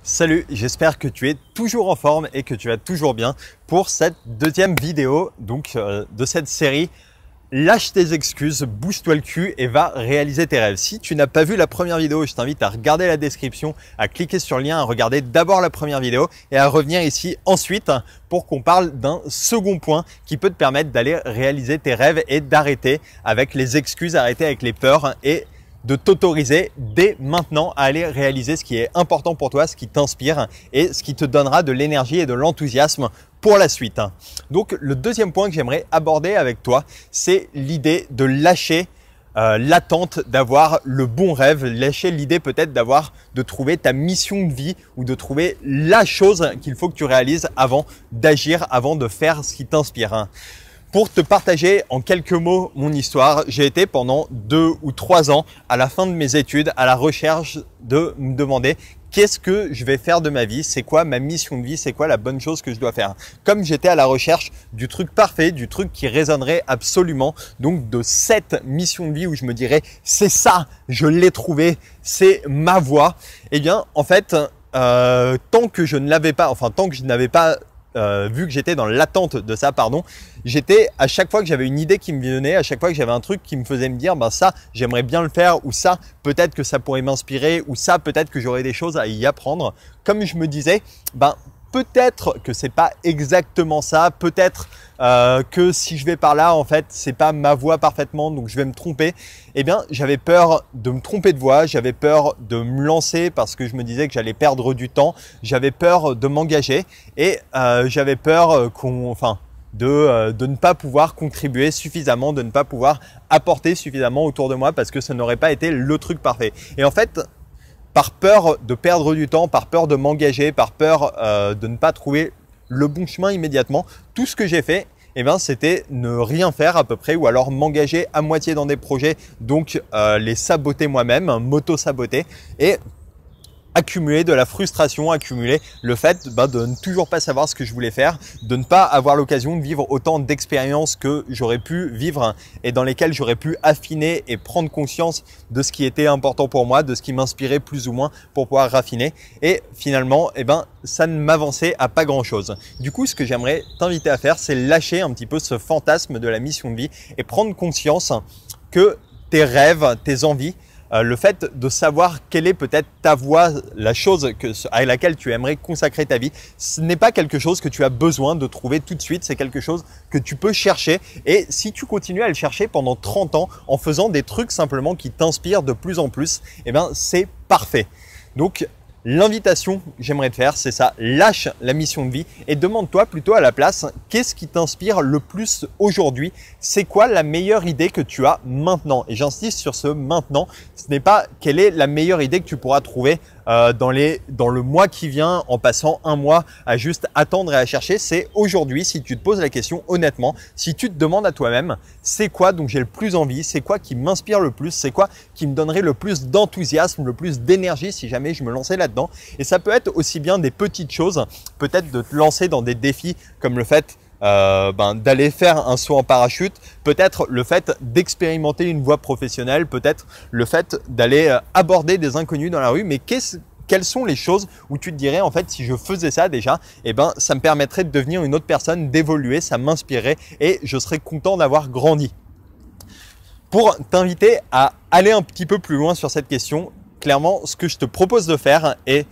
Salut, j'espère que tu es toujours en forme et que tu vas toujours bien pour cette deuxième vidéo de cette série. Lâche tes excuses, bouge-toi le cul et va réaliser tes rêves. Si tu n'as pas vu la première vidéo, je t'invite à regarder la description, à cliquer sur le lien, à regarder d'abord la première vidéo et à revenir ici ensuite pour qu'on parle d'un second point qui peut te permettre d'aller réaliser tes rêves et d'arrêter avec les excuses, arrêter avec les peurs et de t'autoriser dès maintenant à aller réaliser ce qui est important pour toi, ce qui t'inspire et ce qui te donnera de l'énergie et de l'enthousiasme pour la suite. Donc le deuxième point que j'aimerais aborder avec toi, c'est l'idée de lâcher l'attente d'avoir le bon rêve, lâcher l'idée peut-être de trouver ta mission de vie ou de trouver la chose qu'il faut que tu réalises avant d'agir, avant de faire ce qui t'inspire. Pour te partager en quelques mots mon histoire, j'ai été pendant 2 ou 3 ans à la fin de mes études à la recherche de me demander qu'est-ce que je vais faire de ma vie, c'est quoi ma mission de vie, c'est quoi la bonne chose que je dois faire. Comme j'étais à la recherche du truc parfait, du truc qui résonnerait absolument, donc de cette mission de vie où je me dirais c'est ça, je l'ai trouvé, c'est ma voie. Eh bien en fait, tant que je n'avais pas vu que j'étais dans l'attente de ça, j'étais à chaque fois que j'avais une idée qui me venait, à chaque fois que j'avais un truc qui me faisait me dire ça j'aimerais bien le faire, ou ça peut-être que ça pourrait m'inspirer, ou ça peut-être que j'aurais des choses à y apprendre. Comme je me disais, peut-être que c'est pas exactement ça, peut-être que si je vais par là, en fait, c'est pas ma voie parfaitement, donc je vais me tromper. Eh bien, j'avais peur de me tromper de voie, j'avais peur de me lancer parce que je me disais que j'allais perdre du temps, j'avais peur de m'engager et j'avais peur de ne pas pouvoir contribuer suffisamment, de ne pas pouvoir apporter suffisamment autour de moi parce que ça n'aurait pas été le truc parfait. Et en fait, par peur de perdre du temps, par peur de m'engager, par peur de ne pas trouver le bon chemin immédiatement, tout ce que j'ai fait, c'était ne rien faire à peu près, ou alors m'engager à moitié dans des projets, donc les saboter moi-même, m'auto-saboter et accumuler de la frustration, accumuler le fait de ne toujours pas savoir ce que je voulais faire, de ne pas avoir l'occasion de vivre autant d'expériences que j'aurais pu vivre et dans lesquelles j'aurais pu affiner et prendre conscience de ce qui était important pour moi, de ce qui m'inspirait plus ou moins pour pouvoir raffiner. Et finalement, ça ne m'avançait à pas grand-chose. Du coup, ce que j'aimerais t'inviter à faire, c'est lâcher un petit peu ce fantasme de la mission de vie et prendre conscience que tes rêves, tes envies, le fait de savoir quelle est peut-être ta voie, la chose à laquelle tu aimerais consacrer ta vie, ce n'est pas quelque chose que tu as besoin de trouver tout de suite, c'est quelque chose que tu peux chercher. Et si tu continues à le chercher pendant 30 ans en faisant des trucs simplement qui t'inspirent de plus en plus, c'est parfait. Donc, l'invitation que j'aimerais te faire, c'est ça, lâche la mission de vie et demande-toi plutôt à la place, qu'est-ce qui t'inspire le plus aujourd'hui? C'est quoi la meilleure idée que tu as maintenant? Et j'insiste sur ce maintenant, ce n'est pas quelle est la meilleure idée que tu pourras trouver dans le mois qui vient en passant un mois à juste attendre et à chercher. C'est aujourd'hui, si tu te poses la question honnêtement, si tu te demandes à toi-même, c'est quoi dont j'ai le plus envie, c'est quoi qui m'inspire le plus, c'est quoi qui me donnerait le plus d'enthousiasme, le plus d'énergie si jamais je me lançais là-dedans. Et ça peut être aussi bien des petites choses, peut-être de te lancer dans des défis comme le fait d'aller faire un saut en parachute, peut-être le fait d'expérimenter une voie professionnelle, peut-être le fait d'aller aborder des inconnus dans la rue. Mais quelles sont les choses où tu te dirais en fait si je faisais ça déjà, ça me permettrait de devenir une autre personne, d'évoluer, ça m'inspirerait et je serais content d'avoir grandi. Pour t'inviter à aller un petit peu plus loin sur cette question, clairement ce que je te propose de faire est,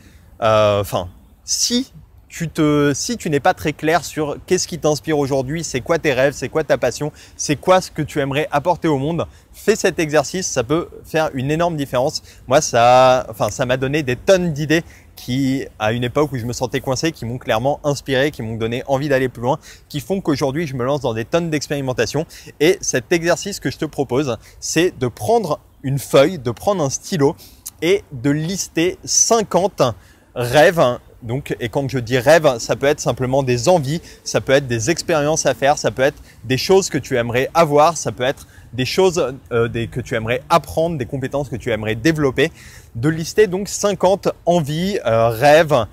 si tu n'es pas très clair sur qu'est-ce qui t'inspire aujourd'hui, c'est quoi tes rêves, c'est quoi ta passion, c'est quoi ce que tu aimerais apporter au monde, fais cet exercice, ça peut faire une énorme différence. Moi, ça m'a donné des tonnes d'idées qui, à une époque où je me sentais coincé, qui m'ont clairement inspiré, qui m'ont donné envie d'aller plus loin, qui font qu'aujourd'hui, je me lance dans des tonnes d'expérimentation. Et cet exercice que je te propose, c'est de prendre une feuille, de prendre un stylo et de lister 50 rêves. Donc, et quand je dis rêve, ça peut être simplement des envies, ça peut être des expériences à faire, ça peut être des choses que tu aimerais avoir, ça peut être des choses que tu aimerais apprendre, des compétences que tu aimerais développer. De lister donc 50 envies, rêves,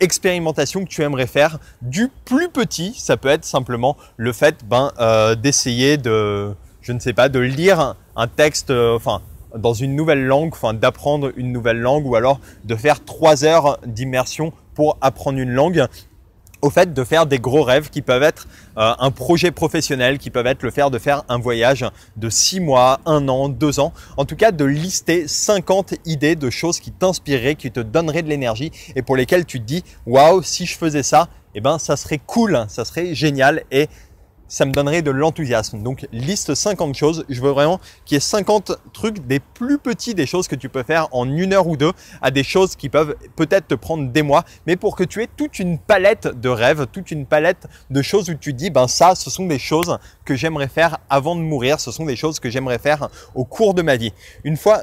expérimentations que tu aimerais faire. Du plus petit, ça peut être simplement le fait d'essayer de, je ne sais pas, de lire un texte, dans une nouvelle langue, enfin d'apprendre une nouvelle langue ou alors de faire 3 heures d'immersion pour apprendre une langue, au fait de faire des gros rêves qui peuvent être un projet professionnel, qui peuvent être le fait de faire un voyage de 6 mois, 1 an, 2 ans. En tout cas, de lister 50 idées de choses qui t'inspireraient, qui te donneraient de l'énergie et pour lesquelles tu te dis « Waouh, si je faisais ça, eh ben, ça serait cool, ça serait génial et ça me donnerait de l'enthousiasme. » Donc, liste 50 choses. Je veux vraiment qu'il y ait 50 trucs, des plus petits des choses que tu peux faire en 1 heure ou 2 à des choses qui peuvent peut-être te prendre des mois, mais pour que tu aies toute une palette de rêves, toute une palette de choses où tu te dis, ben ça, ce sont des choses que j'aimerais faire avant de mourir. Ce sont des choses que j'aimerais faire au cours de ma vie. Une fois,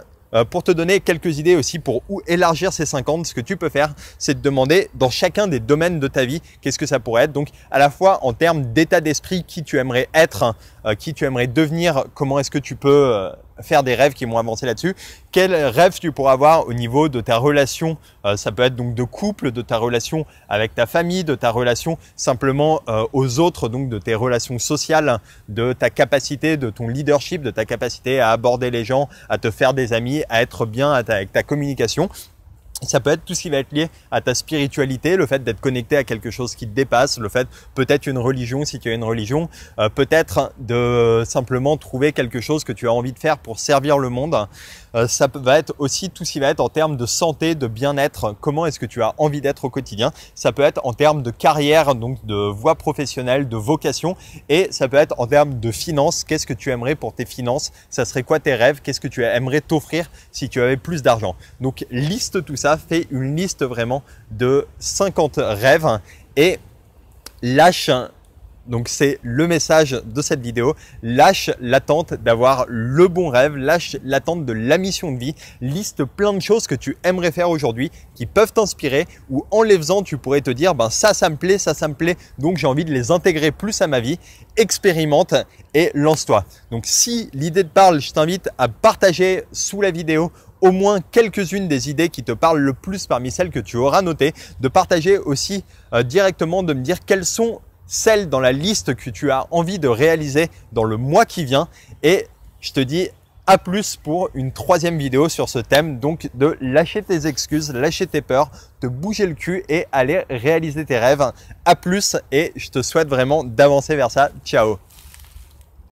pour te donner quelques idées aussi pour où élargir ces 50, ce que tu peux faire, c'est te demander dans chacun des domaines de ta vie, qu'est-ce que ça pourrait être. Donc, à la fois en termes d'état d'esprit, qui tu aimerais être, qui tu aimerais devenir, comment est-ce que tu peux faire des rêves qui vont avancer là-dessus. Quels rêves tu pourras avoir au niveau de ta relation, ça peut être donc de couple, de ta relation avec ta famille, de ta relation simplement aux autres, donc de tes relations sociales, de ta capacité, de ton leadership, de ta capacité à aborder les gens, à te faire des amis, à être bien avec ta communication. Ça peut être tout ce qui va être lié à ta spiritualité, le fait d'être connecté à quelque chose qui te dépasse, le fait peut-être une religion si tu as une religion, peut-être de simplement trouver quelque chose que tu as envie de faire pour servir le monde. Ça va être aussi tout ce qui va être en termes de santé, de bien-être, comment est-ce que tu as envie d'être au quotidien. Ça peut être en termes de carrière, donc de voie professionnelle, de vocation, et ça peut être en termes de finances. Qu'est-ce que tu aimerais pour tes finances? Ça serait quoi tes rêves? Qu'est-ce que tu aimerais t'offrir si tu avais plus d'argent? Donc liste tout ça, fais une liste vraiment de 50 rêves et lâche. Donc c'est le message de cette vidéo, lâche l'attente d'avoir le bon rêve, lâche l'attente de la mission de vie, liste plein de choses que tu aimerais faire aujourd'hui qui peuvent t'inspirer ou en les faisant tu pourrais te dire ben ça me plaît, ça me plaît, donc j'ai envie de les intégrer plus à ma vie, expérimente et lance-toi. Donc si l'idée te parle, je t'invite à partager sous la vidéo au moins quelques-unes des idées qui te parlent le plus parmi celles que tu auras notées, de partager aussi directement, de me dire quelles sont celles dans la liste que tu as envie de réaliser dans le mois qui vient et je te dis à plus pour une 3e vidéo sur ce thème, donc de lâcher tes excuses, lâcher tes peurs, te bouger le cul et aller réaliser tes rêves. À plus et je te souhaite vraiment d'avancer vers ça. Ciao!